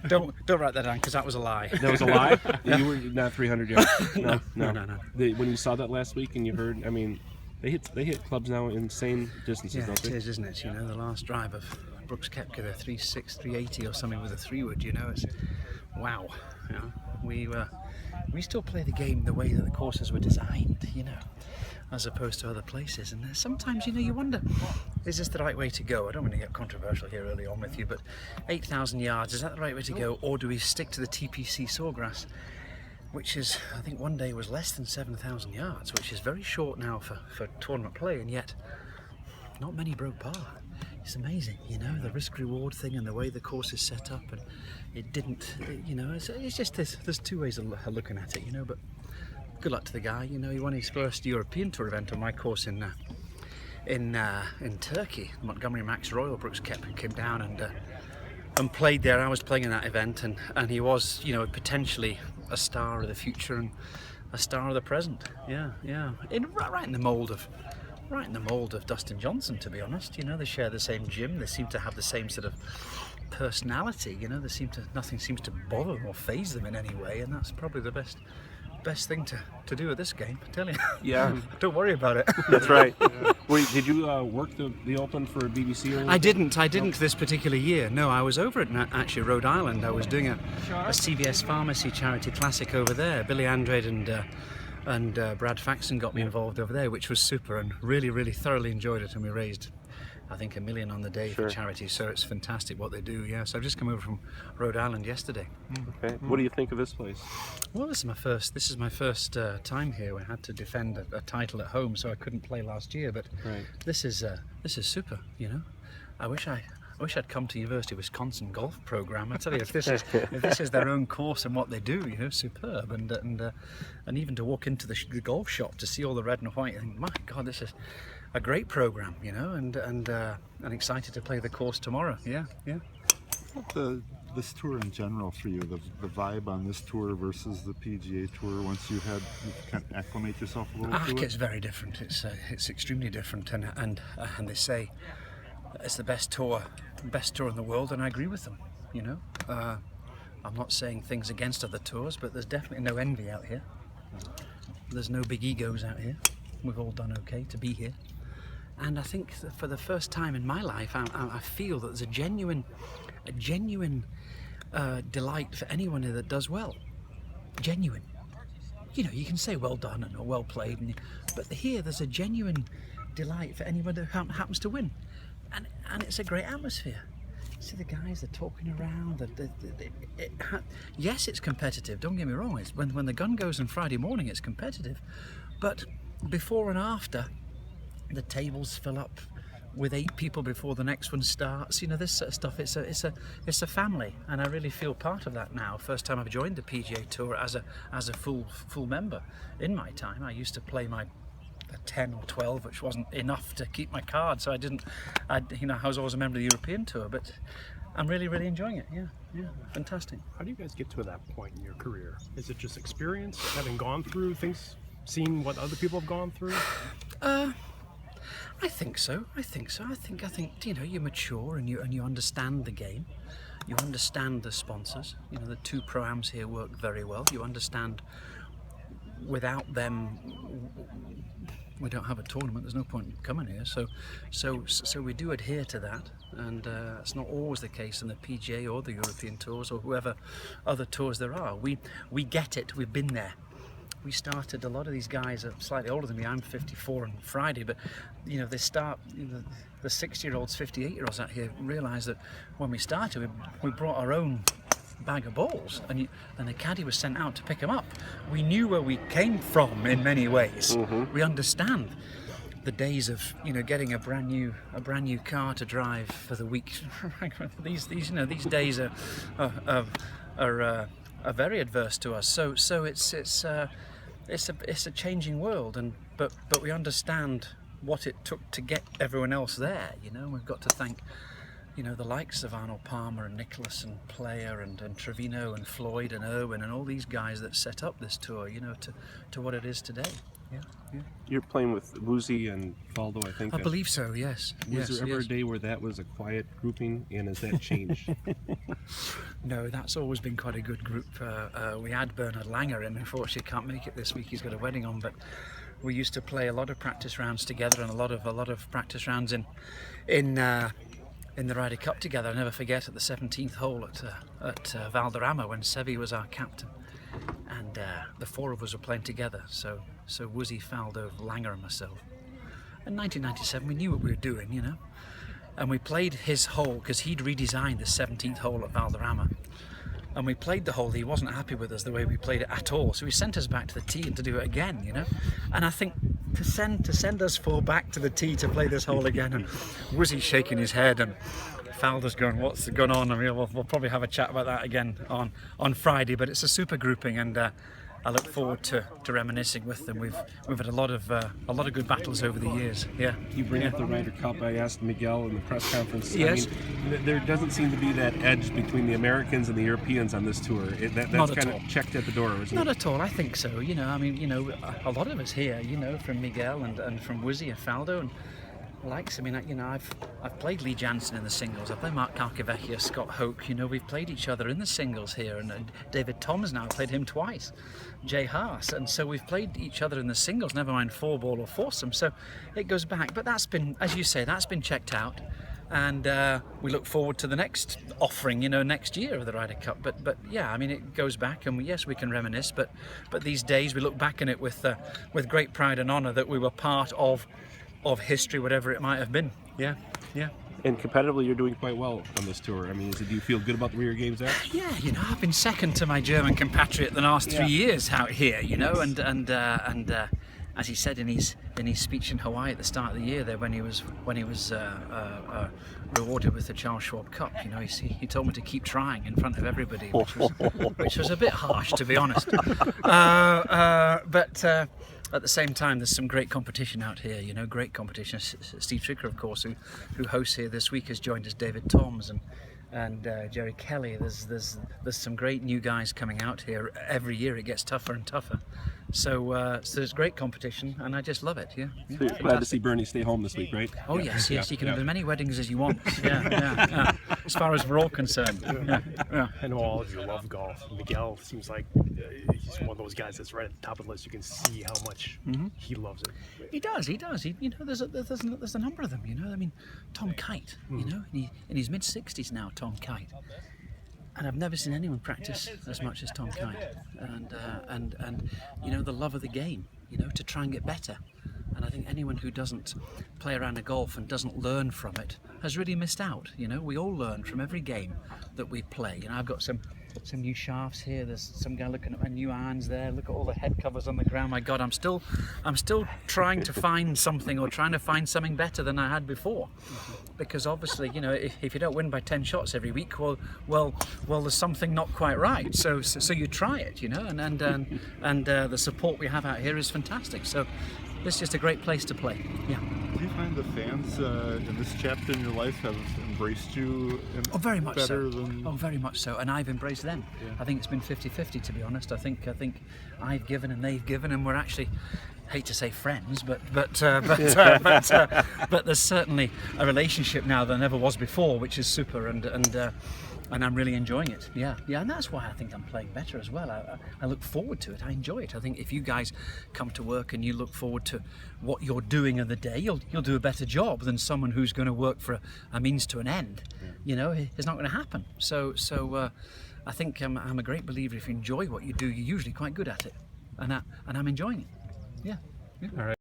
Don't write that down because that was a lie. That was a lie? You were not 300 yards. No. When you saw that last week and you heard, I mean, they hit clubs now in insane distances, Yeah, don't they? it is, isn't it? You know, the last drive of Brooks Koepka, the 3.6, 380 or something with a 3-wood. You know, it's wow. You know, we still play the game the way that the courses were designed. You know, as opposed to other places. And sometimes, you know, you wonder, is this the right way to go? I don't want to get controversial here early on with you, but 8,000 yards, is that the right way to go? Or do we stick to the TPC Sawgrass, which is, I think one day was less than 7,000 yards, which is very short now for tournament play, and yet not many broke par. It's amazing, you know, the risk-reward thing and the way the course is set up, and it didn't, you know, it's just there's two ways of looking at it, you know, but good luck to the guy. You know, he won his first European Tour event on my course in Turkey. Montgomerie Max Royal. Brooks Koepka came down and played there. I was playing in that event, and he was, you know, potentially a star of the future and a star of the present. Yeah. Right in the mould of Dustin Johnson, to be honest. You know, they share the same gym. They seem to have the same sort of personality. You know, nothing seems to bother them or faze them in any way, and that's probably the best thing to do at this game, I tell you. Yeah. Don't worry about it. That's right. Wait, did you work the Open for BBC? Or I didn't this particular year. No, I was over at actually Rhode Island. I was doing a CVS Pharmacy charity classic over there. Billy Andrade and Brad Faxon got me involved over there, which was super, and really thoroughly enjoyed it. And we raised, I think, $1 million on the day for charity, so it's fantastic what they do. Yeah, so I've just come over from Rhode Island yesterday. Okay. What do you think of this place? Well, this is my first time here. I had to defend a title at home, so I couldn't play last year. But this is super. You know, I wish I'd come to University of Wisconsin golf program. I tell you, if this is their own course and what they do, you know, superb. And even to walk into the golf shop to see all the red and white, I think, my God, this is a great program, you know, and excited to play the course tomorrow. Yeah. This tour in general for you, the vibe on this tour versus the PGA Tour, once you kind of acclimate yourself a little to it? It's very different. It's extremely different, and they say it's the best tour in the world, and I agree with them. You know, I'm not saying things against other tours, but there's definitely no envy out here. There's no big egos out here. We've all done okay to be here. And I think that for the first time in my life, I feel that there's a genuine delight for anyone that does well. Genuine. You know, you can say well done or well played, but here there's a genuine delight for anyone that happens to win. And it's a great atmosphere. See the guys, they're talking around. Yes, it's competitive, don't get me wrong. It's when the gun goes on Friday morning, it's competitive. But before and after, the tables fill up with 8 people before the next one starts. You know, this sort of stuff. It's a family, and I really feel part of that now. First time I've joined the PGA Tour as a full member. In my time, I used to play my 10 or 12, which wasn't enough to keep my card, so I was always a member of the European Tour. But I'm really enjoying it. Yeah, fantastic. How do you guys get to that point in your career? Is it just experience, having gone through things, seeing what other people have gone through? I think so. I think you know, you mature and you understand the game. You understand the sponsors. You know, the 2 pro-ams here work very well. You understand without them we don't have a tournament. There's no point in coming here. So we do adhere to that, and it's not always the case in the PGA or the European tours or whoever other tours there are. We get it. We've been there. We started, a lot of these guys are slightly older than me. I'm 54 on Friday, but you know, they start, you know, the 60-year-olds, 58-year-olds out here realize that when we started, we brought our own bag of balls, and the caddy was sent out to pick them up. We knew where we came from in many ways. We understand the days of, you know, getting a brand new car to drive for the week. these days are very adverse to us. So it's a changing world, but we understand what it took to get everyone else there. You know, we've got to thank, you know, the likes of Arnold Palmer and Nicholas and Player and Trevino and Floyd and Irwin and all these guys that set up this tour, you know, to what it is today. You're playing with Woozy and Faldo, I think. I believe so. Yes. Was there ever a day where that was a quiet grouping, and has that changed? No, that's always been quite a good group. We had Bernard Langer in. Unfortunately, can't make it this week. He's got a wedding on, but we used to play a lot of practice rounds together, and a lot of practice rounds in the Ryder Cup together. I'll never forget at the 17th hole at Valderrama when Seve was our captain, and the four of us were playing together. So Woozy, Faldo, Langer, and myself. In 1997, we knew what we were doing, you know, and we played his hole because he'd redesigned the 17th hole at Valderrama. And we played the hole. He wasn't happy with us the way we played it at all, so he sent us back to the tee and to do it again, you know. And I think to send us four back to the tee to play this hole again, and Woozy's shaking his head, and Faldo's going, "What's going on?" I mean, we'll probably have a chat about that again on Friday. But it's a super grouping, and I look forward to reminiscing with them. We've had a lot of good battles over the years. Yeah. You bring up the Ryder Cup. I asked Miguel in the press conference. Yes. I mean, there doesn't seem to be that edge between the Americans and the Europeans on this tour. That's kind of checked at the door, isn't it? Not at all. I think so. You know, I mean, you know, a lot of us here, you know, from Miguel and from Woozy and Faldo and likes. I mean, you know, I've played Lee Jansen in the singles. I've played Mark Calcavecchia, Scott Hoke. You know, we've played each other in the singles here, and David Toms now. I played him twice. Jay Haas, and so we've played each other in the singles. Never mind four ball or foursome. So it goes back, but that's been, as you say, that's been checked out, and we look forward to the next offering, you know, next year of the Ryder Cup. But yeah, I mean, it goes back, and yes, we can reminisce. But these days we look back on it with great pride and honour that we were part of history, whatever it might have been. Yeah. And competitively, you're doing quite well on this tour. I mean, do you feel good about where your game's at? Yeah, you know, I've been second to my German compatriot the last 3 years out here, you know, and as he said in his speech in Hawaii at the start of the year, there when he was rewarded with the Charles Schwab Cup, you know, he told me to keep trying in front of everybody, which was a bit harsh, to be honest. But at the same time, there's some great competition out here, you know, great competition. Steve Stricker, of course, who hosts here this week, has joined us, David Toms and Jerry Kelly. There's some great new guys coming out here. Every year it gets tougher and tougher. So there's great competition, and I just love it. Yeah. So you're glad to see Bernie stay home this week, right? Oh yes. You can have as many weddings as you want. Yeah. As far as we're all concerned. Yeah. I know all of you love golf. Miguel seems like he's one of those guys that's right at the top of the list. You can see how much he loves it. He does. You know, there's a number of them. You know, I mean, Tom Kite. You know, in his mid-60s now, Tom Kite. And I've never seen anyone practice as much as Tom Kite, and you know, the love of the game, you know, to try and get better. And I think anyone who doesn't play around a golf and doesn't learn from it has really missed out. You know, we all learn from every game that we play. You know, I've got some new shafts here. There's some guy looking at my new irons there. Look at all the head covers on the ground. My God, I'm still trying to find something, or trying to find something better than I had before. Because obviously, you know, if you don't win by 10 shots every week, well, there's something not quite right. So you try it, you know, and the support we have out here is fantastic. So it's just a great place to play. Yeah. Do you find the fans in this chapter in your life have embraced you very much better so. than... Oh, very much so. And I've embraced them. Yeah. I think it's been 50-50, to be honest. I think I've given and they've given, and we're actually, hate to say friends, but there's certainly a relationship now that never was before, which is super, and I'm really enjoying it. Yeah, and that's why I think I'm playing better as well. I look forward to it. I enjoy it. I think if you guys come to work and you look forward to what you're doing of the day, you'll do a better job than someone who's going to work for a means to an end. Yeah. You know, it's not going to happen. So I think I'm a great believer. If you enjoy what you do, you're usually quite good at it, and I'm enjoying it. Yeah. All right.